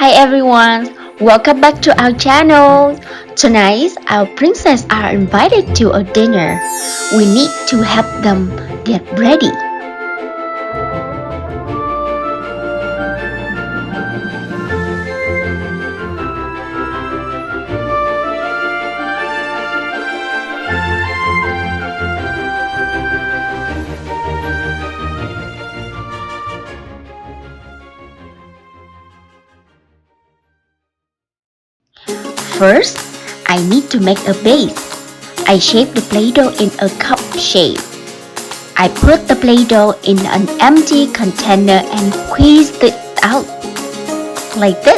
Hi everyone, welcome back to our channel. Tonight, our princess are invited to a dinner. We need to help them get ready. First, I need to make a base. I shape the Play-Doh in a cup shape. I put the Play-Doh in an empty container and squeeze it out like this.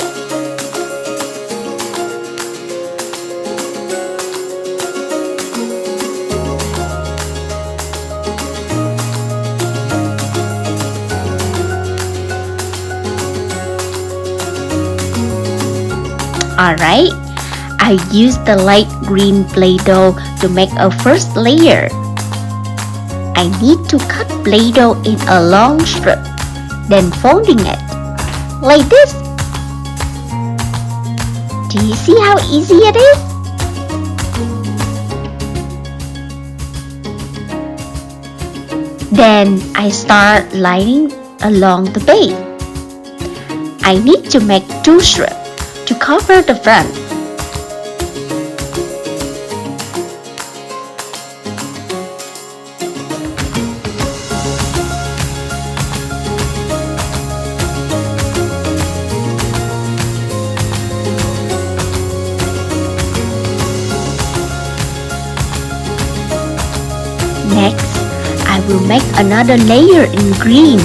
Alright, I use the light green Play-Doh to make a first layer. I need to cut Play-Doh in a long strip, then folding it, like this. Do you see how easy it is? Then I start lining along the base. I need to make two strips to cover the front. Next, I will make another layer in green.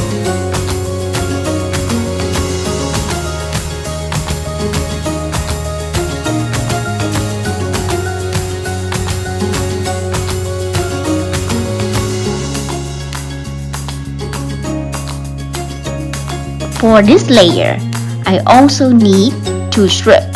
For this layer, I also need two strips.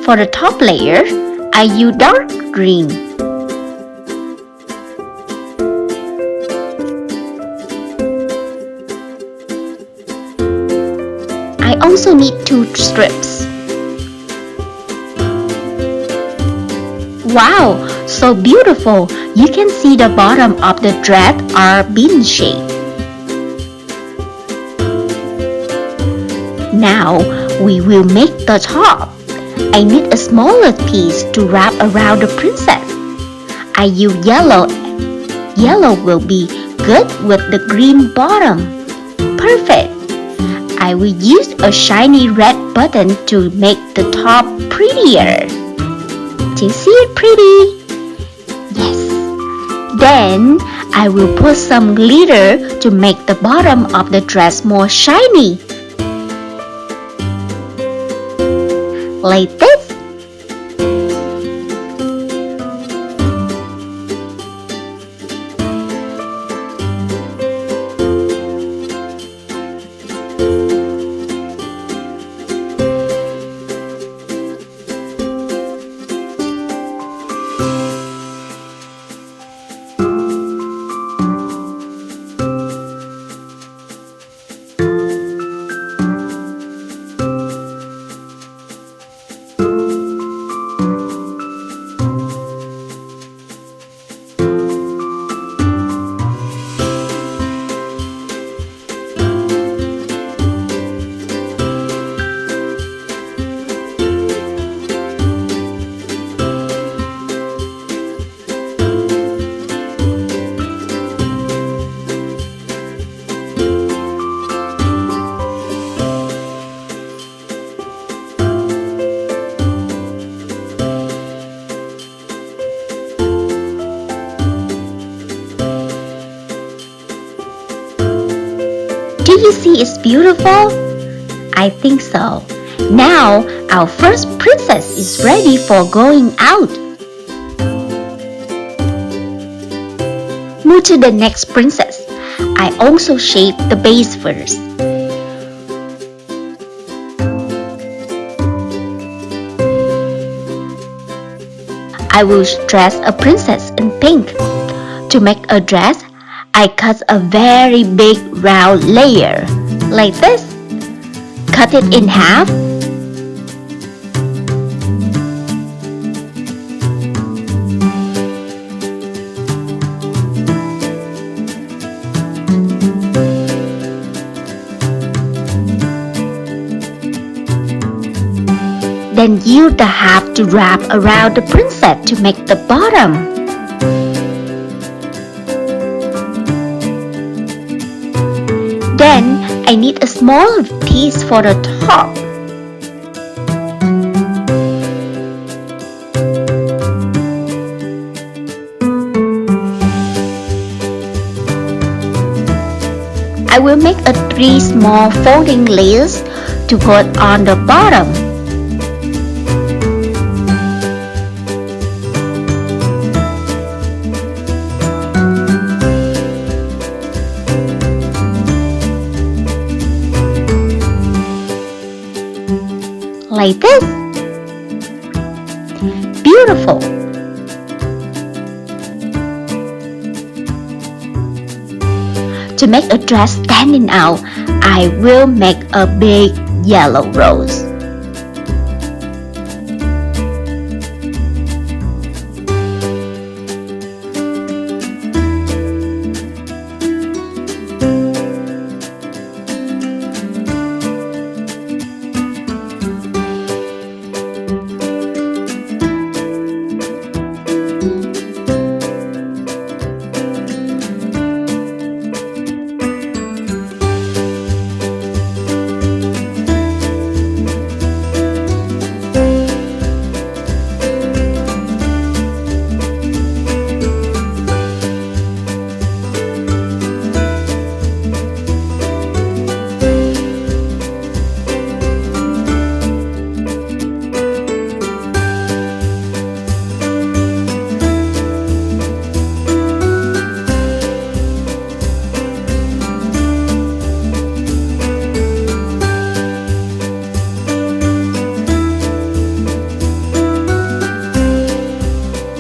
For the top layer, I use dark green. I also need two strips. Wow, so beautiful! You can see the bottom of the dress are bean shaped. Now we will make the top. I need a smaller piece to wrap around the princess. I use yellow. Yellow will be good with the green bottom. Perfect! I will use a shiny red button to make the top prettier. Do you see it pretty? Yes. Then I will put some glitter to make the bottom of the dress more shiny. Like this. Do you see it's beautiful? I think so. Now our first princess is ready for going out. Move to the next princess. I also shape the base first. I will dress a princess in pink. To make a dress, I cut a very big round layer, like this. Cut it in half. Then use the half to wrap around the princess to make the bottom. Then I need a small piece for the top. I will make 3 small folding layers to put on the bottom. Like this. Beautiful. To make a dress standing out, I will make a big yellow rose.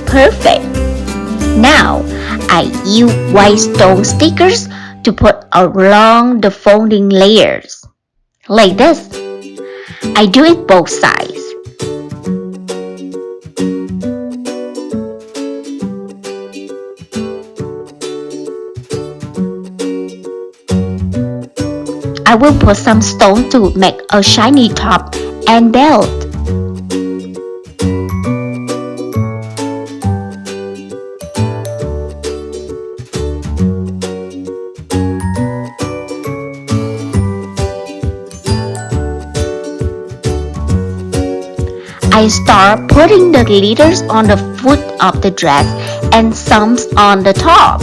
Perfect. Now, I use white stone stickers to put along the folding layers. Like this. I do it both sides. I will put some stone to make a shiny top and belt. I start putting the glitters on the foot of the dress and some on the top.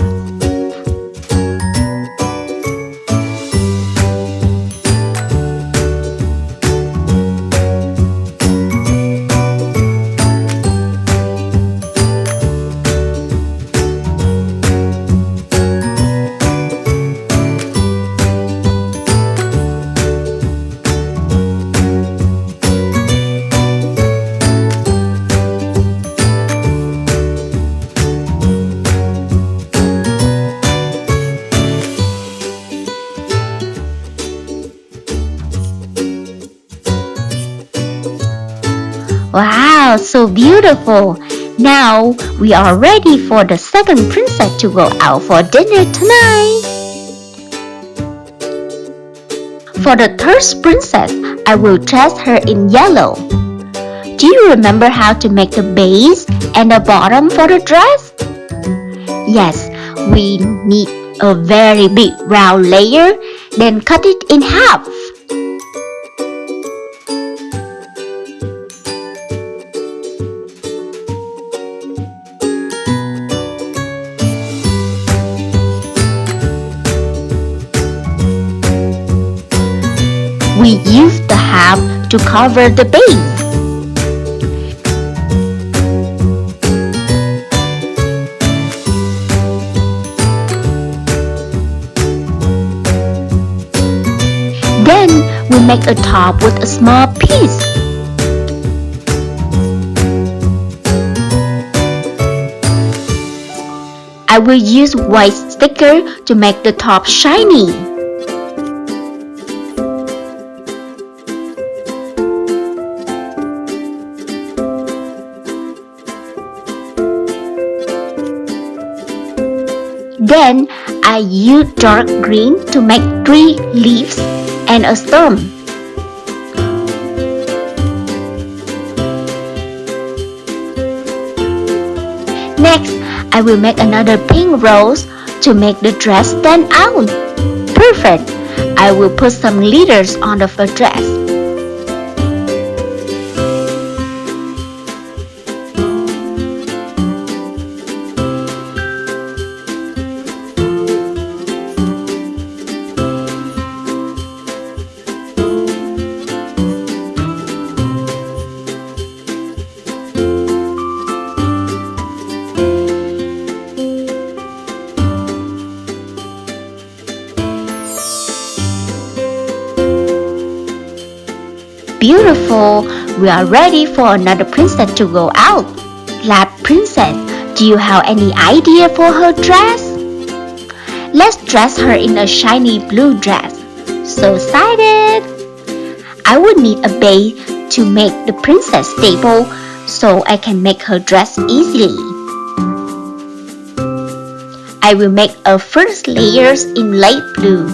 Wow, so beautiful! Now we are ready for the second princess to go out for dinner tonight. For the third princess, I will dress her in yellow. Do you remember how to make the base and the bottom for the dress? Yes, we need a very big round layer, then cut it in half. We use the half to cover the base. will make a top with a small piece. I will use white sticker to make the top shiny. Then I use dark green to make 3 leaves and a stem. Next, I will make another pink rose to make the dress stand out. Perfect! I will put some glitters on the dress. Beautiful! We are ready for another princess to go out. Lab princess, do you have any idea for her dress? Let's dress her in a shiny blue dress. So excited! I would need a base to make the princess stable so I can make her dress easily. I will make a first layers in light blue.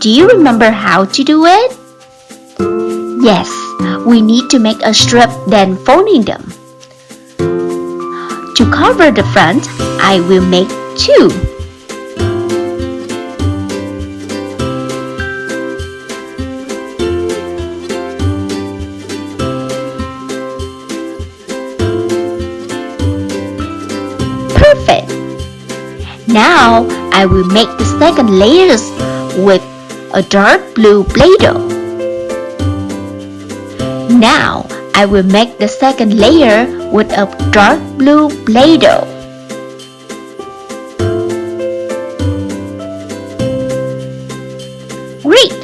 Do you remember how to do it? Yes, we need to make a strip then folding them. To cover the front, I will make 2. Perfect! Now I will make the second layers with a dark blue Play-Doh. Now, I will make the second layer with a dark blue Play-Doh. Great!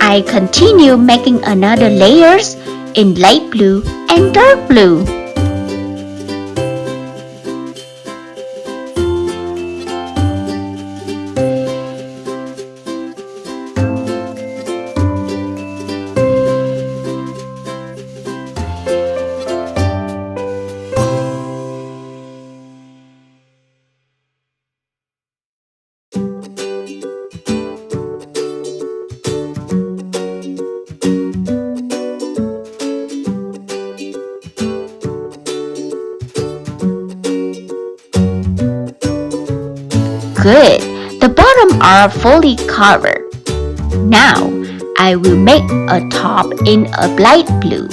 I continue making another layers in light blue and dark blue. Good! The bottom are fully covered. Now, I will make a top in a light blue.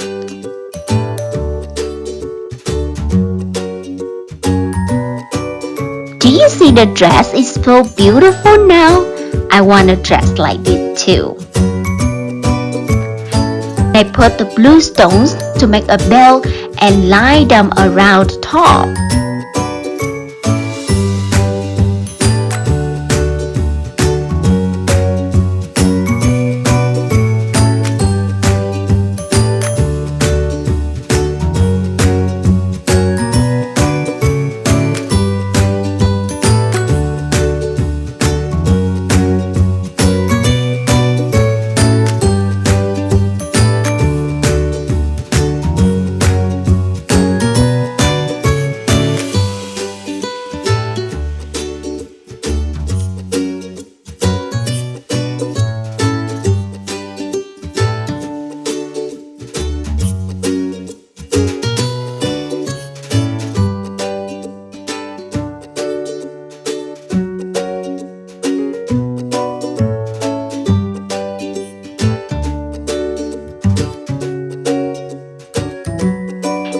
Do you see the dress is so beautiful now? I want a dress like this too. I put the blue stones to make a bell and line them around the top.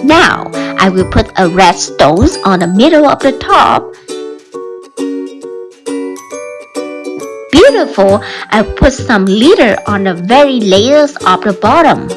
Now, I will put a red stones on the middle of the top. Beautiful! I put some glitter on the very layers of the bottom.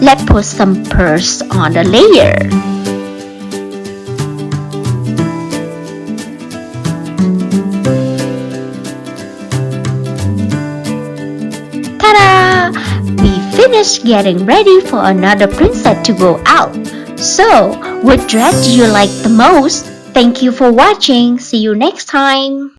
Let's put some pearls on the layer. Ta-da! We finished getting ready for another princess to go out. So, which dress do you like the most? Thank you for watching. See you next time.